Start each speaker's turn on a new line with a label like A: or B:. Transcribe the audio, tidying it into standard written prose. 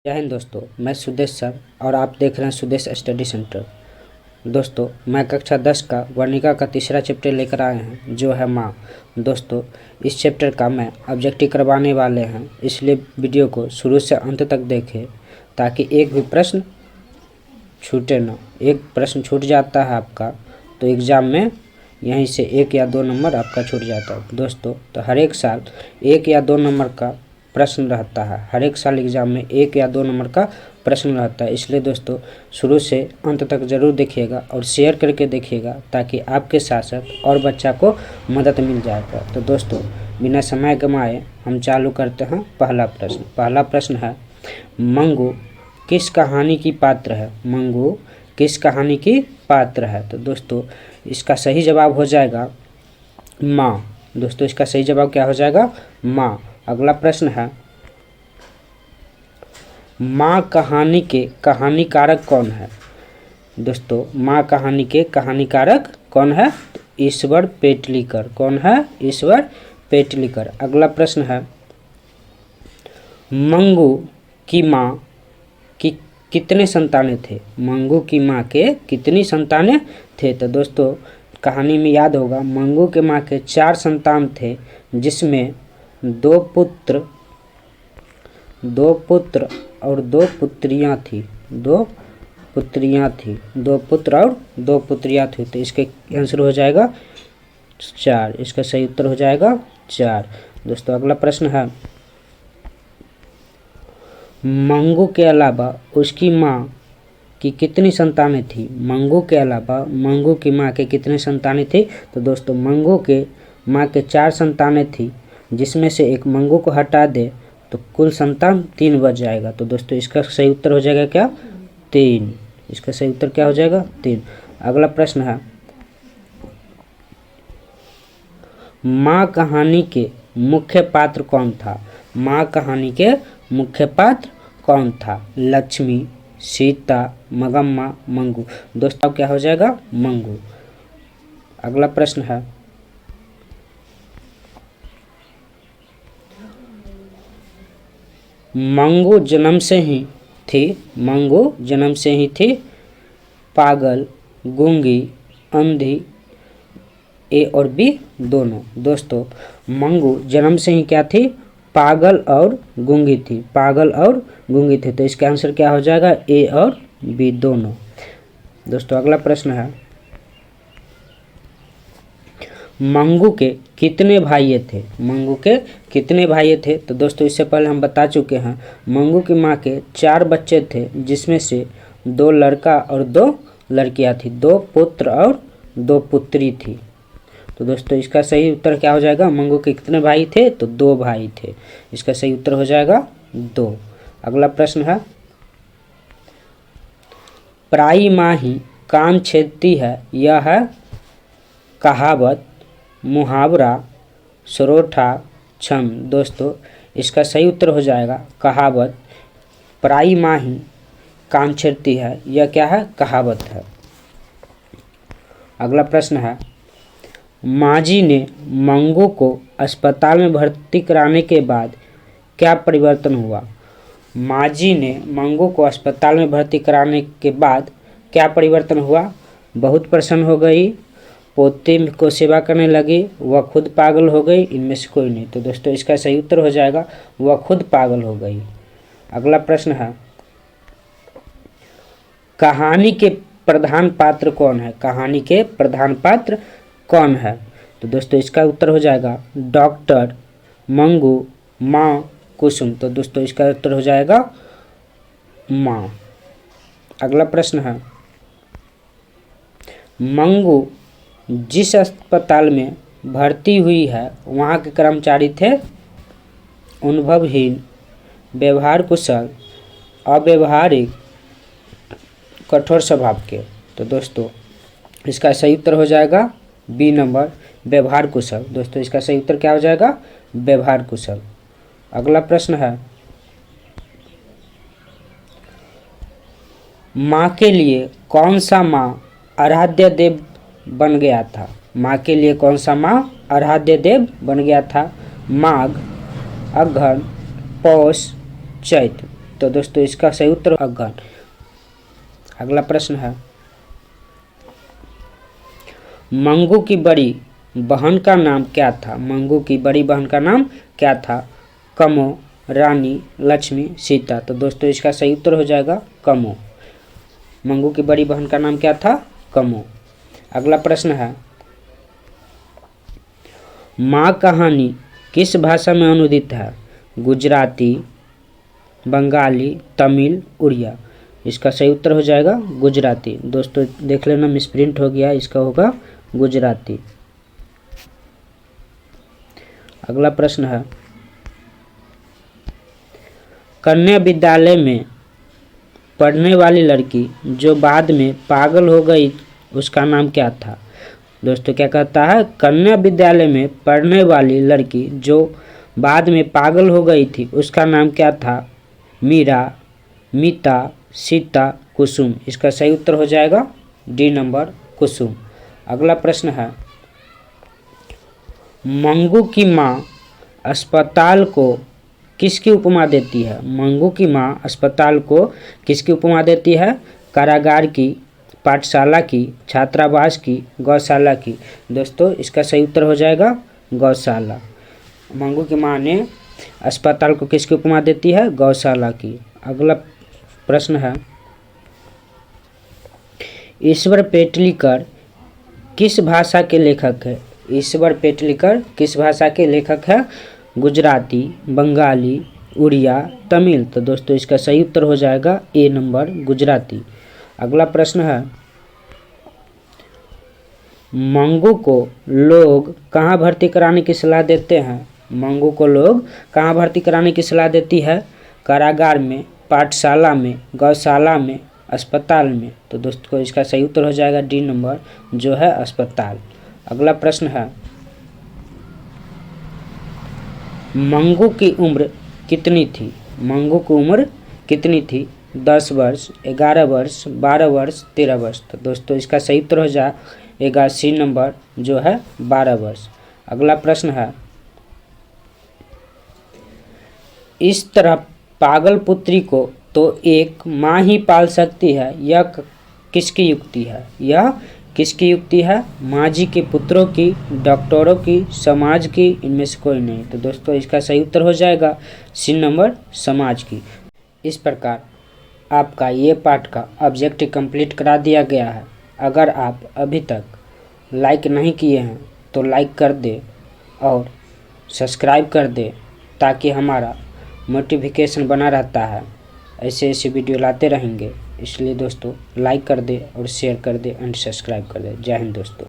A: जय हिंद दोस्तों, मैं सुदेश सर और आप देख रहे हैं सुदेश स्टडी सेंटर। दोस्तों, मैं कक्षा 10 का वर्णिका का तीसरा चैप्टर लेकर आए हैं जो है माँ। दोस्तों, इस चैप्टर का मैं ऑब्जेक्टिव करवाने वाले हैं, इसलिए वीडियो को शुरू से अंत तक देखें ताकि एक भी प्रश्न छूटे ना। एक प्रश्न छूट जाता है आपका तो एग्ज़ाम में यहीं से 1 या 2 नंबर आपका छूट जाता है। दोस्तों, तो हर एक साल 1 या 2 नंबर का प्रश्न रहता है। हर एक साल एग्ज़ाम में 1 या 2 नंबर का प्रश्न रहता है, इसलिए दोस्तों शुरू से अंत तक ज़रूर देखिएगा और शेयर करके देखिएगा ताकि आपके साथ साथ और बच्चा को मदद मिल जाएगा। तो दोस्तों, बिना समय गंवाए हम चालू करते हैं। पहला प्रश्न है, मंगू किस कहानी की पात्र है? मंगू किस कहानी की पात्र है? तो दोस्तों, इसका सही जवाब हो जाएगा माँ। दोस्तों, इसका सही जवाब क्या हो जाएगा? माँ। अगला प्रश्न है, माँ कहानी के कहानीकारक कौन है? दोस्तों, माँ कहानी के कहानीकारक कौन है? तो ईश्वर पेटलीकर। कौन है? ईश्वर पेटलीकर। अगला प्रश्न है, मंगू की माँ की कितने संतानें थे? मंगू की माँ के कितनी संतानें थे? तो दोस्तों, कहानी में याद होगा मंगू के माँ के 4 संतान थे, जिसमें 2 पुत्र और 2 पुत्रियाँ थी। 2 पुत्रियाँ थी, 2 पुत्र और 2 पुत्रियाँ थी। तो इसके आंसर हो जाएगा 4। इसका सही उत्तर हो जाएगा 4। दोस्तों, अगला प्रश्न है, मंगू के अलावा उसकी माँ की कितनी संतानें थी? मंगू के अलावा मंगू की माँ के कितने संतानें थी? तो दोस्तों, मंगू के माँ के 4 संतानें थी, जिसमें से एक मंगू को हटा दे तो कुल संतान 3 बच जाएगा। तो दोस्तों, इसका सही उत्तर हो जाएगा क्या? 3। इसका सही उत्तर क्या हो जाएगा? 3। अगला प्रश्न है, माँ कहानी के मुख्य पात्र कौन था? माँ कहानी के मुख्य पात्र कौन था? लक्ष्मी, सीता, मंगम्मा, मंगू। दोस्तों, क्या हो जाएगा? मंगू। अगला प्रश्न है, मंगू जन्म से ही थी पागल, गूंगी, अंधी, ए और बी दोनों। दोस्तों, मंगू जन्म से ही क्या थी? पागल और गूंगी थी। पागल और गूंगी थी। तो इसका आंसर क्या हो जाएगा? ए और बी दोनों। दोस्तों, अगला प्रश्न है, मंगू के कितने भाई थे? मंगू के कितने भाई थे? तो दोस्तों, इससे पहले हम बता चुके हैं मंगू की माँ के 4 बच्चे थे, जिसमें से 2 लड़का और 2 लड़कियाँ थी। 2 पुत्र और 2 पुत्री थी। तो दोस्तों, इसका सही उत्तर क्या हो जाएगा? मंगू के कितने भाई थे? तो 2 भाई थे। इसका सही उत्तर हो जाएगा 2। अगला प्रश्न है, पराई माँ ही कान छेदती है, यह है कहावत, मुहावरा, सरोठा, छम। दोस्तों, इसका सही उत्तर हो जाएगा कहावत। पराई माँ ही कान छेदती है, यह क्या है? कहावत है। अगला प्रश्न है, माँजी ने मंगू को अस्पताल में भर्ती कराने के बाद क्या परिवर्तन हुआ? माँजी ने मंगू को अस्पताल में भर्ती कराने के बाद क्या परिवर्तन हुआ? बहुत प्रसन्न हो गई, पोते को सेवा करने लगी, वह खुद पागल हो गई, इनमें से कोई नहीं। तो दोस्तों, इसका सही उत्तर हो जाएगा वह खुद पागल हो गई। अगला प्रश्न है, कहानी के प्रधान पात्र कौन है? कहानी के प्रधान पात्र कौन है? तो दोस्तों, इसका उत्तर हो जाएगा डॉक्टर, मंगू, माँ, कुसुम। तो दोस्तों, इसका उत्तर हो जाएगा माँ। अगला प्रश्न है, मंगू जिस अस्पताल में भर्ती हुई है वहाँ के कर्मचारी थे अनुभवहीन, व्यवहार कुशल, अव्यवहारिक, कठोर स्वभाव के। तो दोस्तों, इसका सही उत्तर हो जाएगा बी नंबर, व्यवहार कुशल। दोस्तों, इसका सही उत्तर क्या हो जाएगा? व्यवहार कुशल। अगला प्रश्न है, माँ के लिए कौन सा माँ आराध्य देव बन गया था? माँ के लिए कौन सा माँ आराध्य देव बन गया था? माघ, अगहन, पौष, चैत्र। तो दोस्तों इसका सही उत्तर अगन। अगला प्रश्न है, मंगू की बड़ी बहन का नाम क्या था? मंगू की बड़ी बहन का नाम क्या था? कमो, रानी, लक्ष्मी, सीता। तो दोस्तों इसका सही उत्तर हो जाएगा कमो। मंगू की बड़ी बहन का नाम क्या था? कमो। अगला प्रश्न है, माँ कहानी किस भाषा में अनुदित है? गुजराती, बंगाली, तमिल, उड़िया। इसका सही उत्तर हो जाएगा गुजराती। दोस्तों देख लेना मिसप्रिंट हो गया, इसका होगा गुजराती। अगला प्रश्न है, कन्या विद्यालय में पढ़ने वाली लड़की जो बाद में पागल हो गई उसका नाम क्या था? दोस्तों क्या कहता है, कन्या विद्यालय में पढ़ने वाली लड़की जो बाद में पागल हो गई थी उसका नाम क्या था? मीरा, मीता, सीता, कुसुम। इसका सही उत्तर हो जाएगा डी नंबर कुसुम। अगला प्रश्न है, मंगू की माँ अस्पताल को किसकी उपमा देती है? मंगू की माँ अस्पताल को किसकी उपमा देती है? कारागार की, पाठशाला की, छात्रावास की, गौशाला की। दोस्तों इसका सही उत्तर हो जाएगा गौशाला। मंगू की माँ ने अस्पताल को किसकी उपमा देती है? गौशाला की। अगला प्रश्न है, ईश्वर पेटलीकर किस भाषा के लेखक है? ईश्वर पेटलीकर किस भाषा के लेखक है? गुजराती, बंगाली, उड़िया, तमिल। तो दोस्तों इसका सही उत्तर हो जाएगा ए नंबर गुजराती। अगला प्रश्न है, मंगू को लोग कहाँ भर्ती कराने की सलाह देते हैं? मंगू को लोग कहाँ भर्ती कराने की सलाह देती है? कारागार में, पाठशाला में, गौशाला में, अस्पताल में। तो दोस्तों इसका सही उत्तर हो जाएगा डी नंबर जो है अस्पताल। अगला प्रश्न है, मंगू की उम्र कितनी थी? मंगू की उम्र कितनी थी? 10 वर्ष, 11 वर्ष, 12 वर्ष, 13 वर्ष। तो दोस्तों इसका सही उत्तर हो जाएगा सी नंबर जो है 12 वर्ष। अगला प्रश्न है, इस तरह पागल पुत्री को तो एक माँ ही पाल सकती है, यह किसकी युक्ति है? यह किसकी युक्ति है? माँ जी के पुत्रों की, डॉक्टरों की, समाज की, इनमें से कोई नहीं। तो दोस्तों इसका सही उत्तर हो जाएगा सी नंबर समाज की। इस प्रकार आपका ये पाठ का ऑब्जेक्टिव कंप्लीट करा दिया गया है। अगर आप अभी तक लाइक नहीं किए हैं तो लाइक कर दे और सब्सक्राइब कर दे ताकि हमारा नोटिफिकेशन बना रहता है, ऐसे ऐसे वीडियो लाते रहेंगे। इसलिए दोस्तों लाइक कर दे और शेयर कर दे एंड सब्सक्राइब कर दे। जय हिंद दोस्तों।